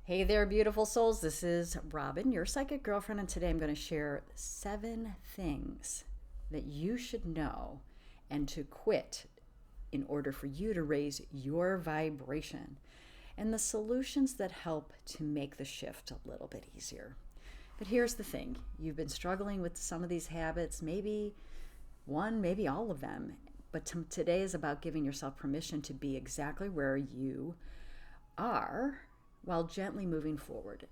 Hey there, beautiful souls. This is Robin, your psychic girlfriend, and today I'm going to share 7 things that you should know and to quit in order for you to raise your vibration, and the solutions that help to make the shift a little bit easier. But here's the thing, you've been struggling with some of these habits, maybe one, maybe all of them, but today is about giving yourself permission to be exactly where you are while gently moving forward.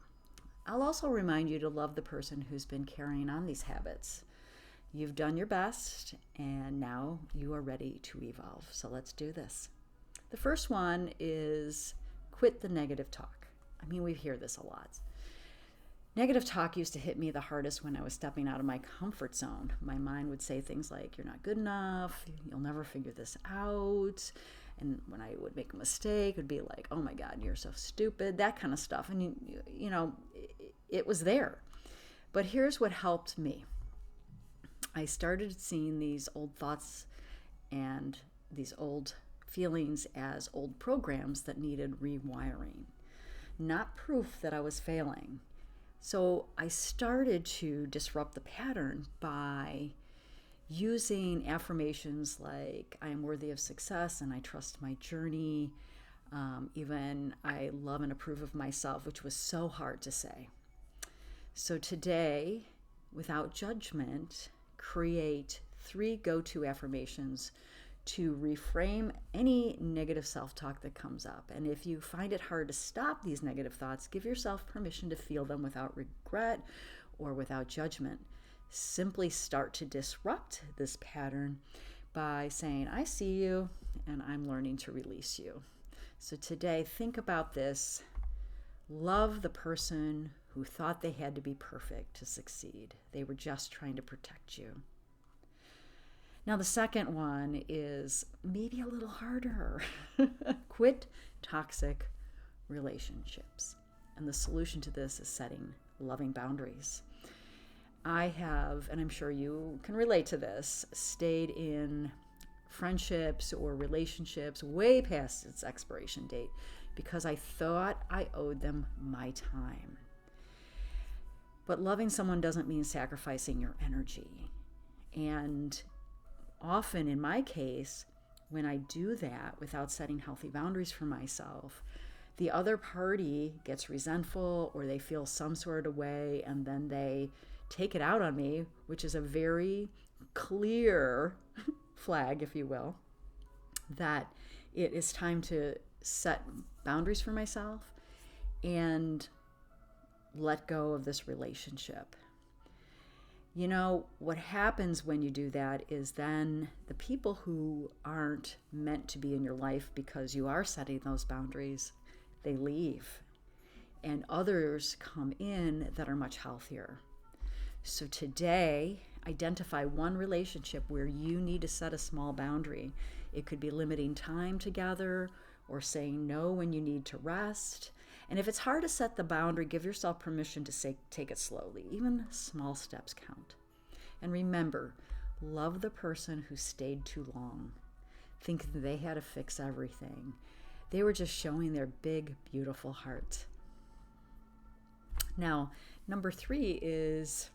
I'll also remind you to love the person who's been carrying on these habits. You've done your best, and now you are ready to evolve. So let's do this. The first one is quit the negative talk. I mean, we hear this a lot. Negative talk used to hit me the hardest when I was stepping out of my comfort zone. My mind would say things like, "You're not good enough, you'll never figure this out." And when I would make a mistake, it would be like, "Oh my God, you're so stupid," that kind of stuff. And, it was there. But here's what helped me. I started seeing these old thoughts and these old feelings as old programs that needed rewiring, not proof that I was failing. So I started to disrupt the pattern by using affirmations like "I am worthy of success" and "I trust my journey." Even "I love and approve of myself," which was so hard to say. So today, without judgment, create 3 go-to affirmations to reframe any negative self-talk that comes up. And if you find it hard to stop these negative thoughts, give yourself permission to feel them without regret or without judgment. Simply start to disrupt this pattern by saying, "I see you and I'm learning to release you." So today, think about this. Love the person who thought they had to be perfect to succeed. They were just trying to protect you. Now, the second one is maybe a little harder. Quit toxic relationships. And the solution to this is setting loving boundaries. I have, and I'm sure you can relate to this, stayed in friendships or relationships way past its expiration date because I thought I owed them my time. But loving someone doesn't mean sacrificing your energy. And often in my case, when I do that without setting healthy boundaries for myself, the other party gets resentful or they feel some sort of way, and then they take it out on me, which is a very clear flag, if you will, that it is time to set boundaries for myself and let go of this relationship. You know, what happens when you do that is then the people who aren't meant to be in your life because you are setting those boundaries, they leave. And others come in that are much healthier. So today, identify one relationship where you need to set a small boundary. It could be limiting time together or saying no when you need to rest. And if it's hard to set the boundary, give yourself permission to take it slowly. Even small steps count. And remember, love the person who stayed too long, thinking they had to fix everything. They were just showing their big, beautiful heart. Now, number 3 is,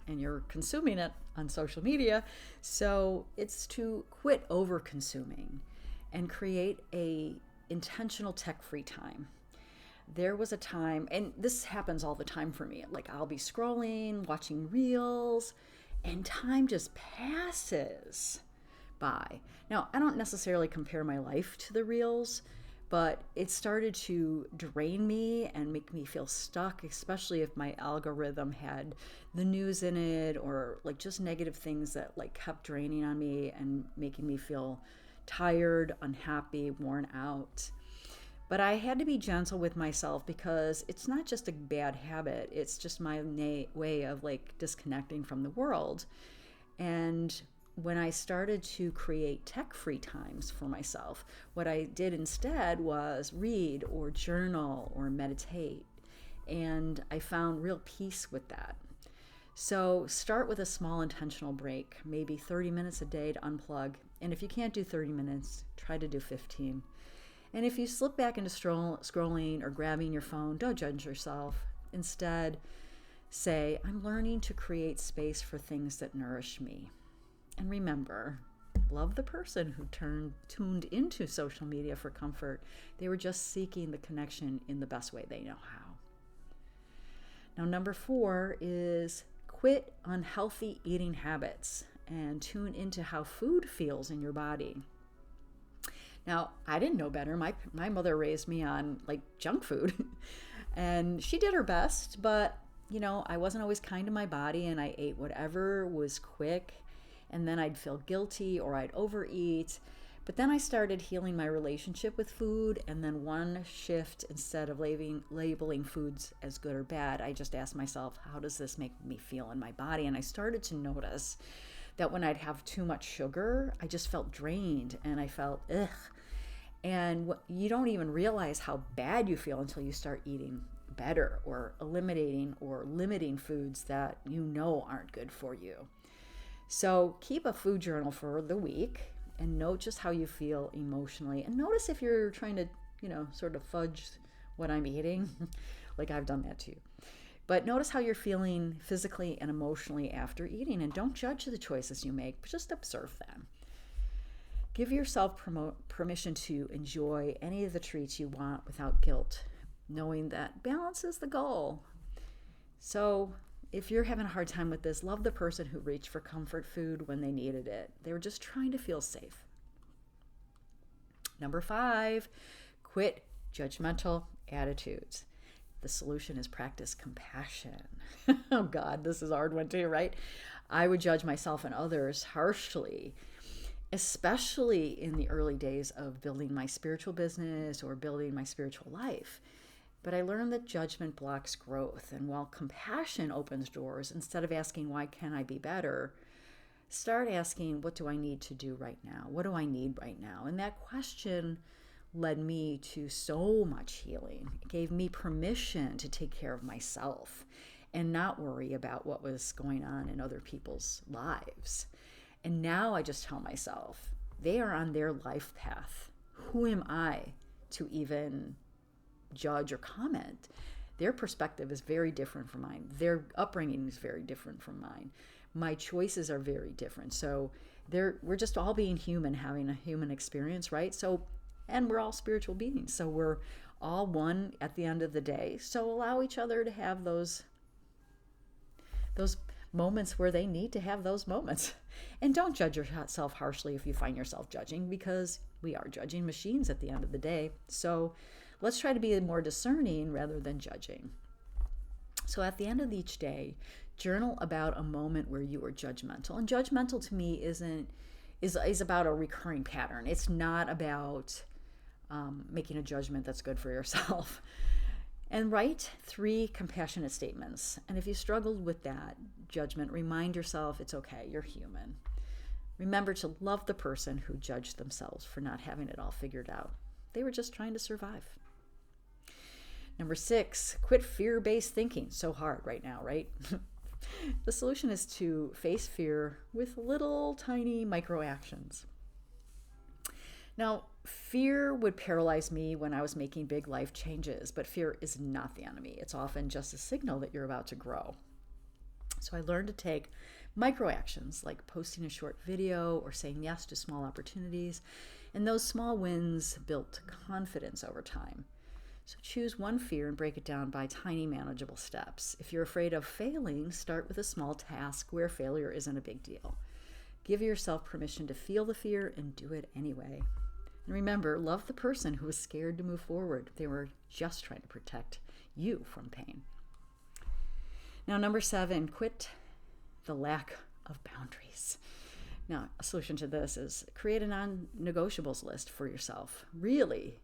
and you're consuming it on social media, so it's to quit over-consuming and create a intentional tech-free time. There was a time, and this happens all the time for me, like I'll be scrolling, watching reels, and time just passes by. Now, I don't necessarily compare my life to the reels, but it started to drain me and make me feel stuck, especially if my algorithm had the news in it or like just negative things that like kept draining on me and making me feel tired, unhappy, worn out. But I had to be gentle with myself because it's not just a bad habit. It's just my way of like disconnecting from the world. And when I started to create tech-free times for myself, what I did instead was read or journal or meditate. And I found real peace with that. So start with a small intentional break, maybe 30 minutes a day to unplug. And if you can't do 30 minutes, try to do 15. And if you slip back into scrolling or grabbing your phone, don't judge yourself. Instead, say, I'm learning to create space for things that nourish me. And remember, love the person who tuned into social media for comfort. They were just seeking the connection in the best way they know how. Now, number 4 is quit unhealthy eating habits and tune into how food feels in your body. Now, I didn't know better. My mother raised me on like junk food and she did her best, but I wasn't always kind to my body and I ate whatever was quick, and then I'd feel guilty or I'd overeat. But then I started healing my relationship with food, and then one shift, instead of labeling foods as good or bad, I just asked myself, how does this make me feel in my body? And I started to notice that when I'd have too much sugar, I just felt drained and I felt ugh. And you don't even realize how bad you feel until you start eating better or eliminating or limiting foods that aren't good for you. So keep a food journal for the week and note just how you feel emotionally. And notice if you're trying to, sort of fudge what I'm eating, like I've done that too. But notice how you're feeling physically and emotionally after eating, and don't judge the choices you make, but just observe them. Give yourself permission to enjoy any of the treats you want without guilt, knowing that balance is the goal. So if you're having a hard time with this, love the person who reached for comfort food when they needed it. They were just trying to feel safe. Number 5, quit judgmental attitudes. The solution is practice compassion. Oh God, this is a hard one too, right? I would judge myself and others harshly, especially in the early days of building my spiritual business or building my spiritual life. But I learned that judgment blocks growth. And while compassion opens doors, instead of asking, why can I be better? Start asking, what do I need to do right now? What do I need right now? And that question led me to so much healing. It gave me permission to take care of myself and not worry about what was going on in other people's lives. And now I just tell myself, they are on their life path. Who am I to even judge or comment? Their perspective is very different from mine. Their upbringing is very different from mine. My choices are very different. So we're just all being human, having a human experience, right? And we're all spiritual beings. So we're all one at the end of the day. So allow each other to have those moments where they need to have those moments. And don't judge yourself harshly if you find yourself judging, because we are judging machines at the end of the day. So let's try to be more discerning rather than judging. So at the end of each day, journal about a moment where you were judgmental. And judgmental to me is about a recurring pattern. It's not about making a judgment that's good for yourself. And write 3 compassionate statements. And if you struggled with that judgment, remind yourself it's okay, you're human. Remember to love the person who judged themselves for not having it all figured out. They were just trying to survive. Number 6, quit fear-based thinking. So hard right now, right? The solution is to face fear with little tiny micro actions. Now, fear would paralyze me when I was making big life changes, but fear is not the enemy. It's often just a signal that you're about to grow. So I learned to take micro actions like posting a short video or saying yes to small opportunities, and those small wins built confidence over time. So choose one fear and break it down by tiny manageable steps. If you're afraid of failing, start with a small task where failure isn't a big deal. Give yourself permission to feel the fear and do it anyway. And remember, love the person who was scared to move forward. They were just trying to protect you from pain. Now, number 7, quit the lack of boundaries. Now, a solution to this is create a non-negotiables list for yourself. Really.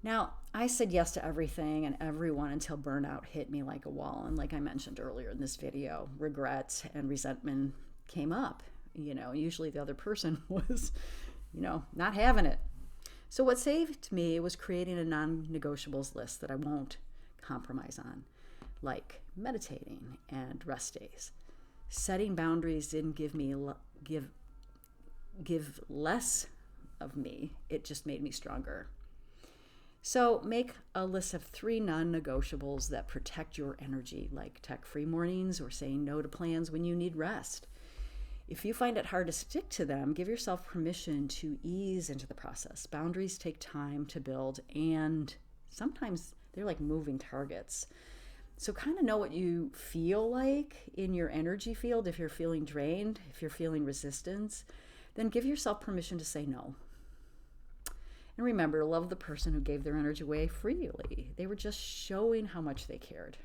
Now, I said yes to everything and everyone until burnout hit me like a wall. And like I mentioned earlier in this video, regret and resentment came up. Usually the other person was, not having it. So what saved me was creating a non-negotiables list that I won't compromise on, like meditating and rest days. Setting boundaries didn't give less of me. It just made me stronger. So make a list of 3 non-negotiables that protect your energy, like tech-free mornings or saying no to plans when you need rest. If you find it hard to stick to them, give yourself permission to ease into the process. Boundaries take time to build, and sometimes they're like moving targets. So kind of know what you feel like in your energy field. If you're feeling drained, if you're feeling resistance, then give yourself permission to say no. And remember, love the person who gave their energy away freely. They were just showing how much they cared.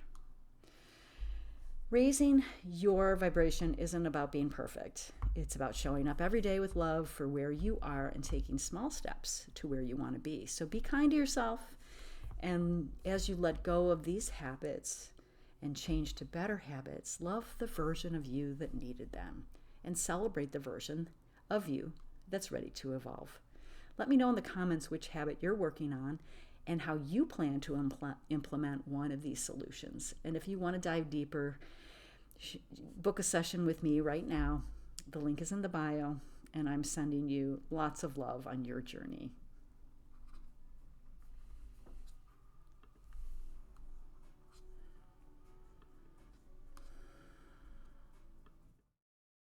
Raising your vibration isn't about being perfect. It's about showing up every day with love for where you are and taking small steps to where you want to be. So be kind to yourself. And as you let go of these habits and change to better habits, love the version of you that needed them and celebrate the version of you that's ready to evolve. Let me know in the comments which habit you're working on and how you plan to implement one of these solutions. And if you want to dive deeper, book a session with me right now. The link is in the bio, and I'm sending you lots of love on your journey.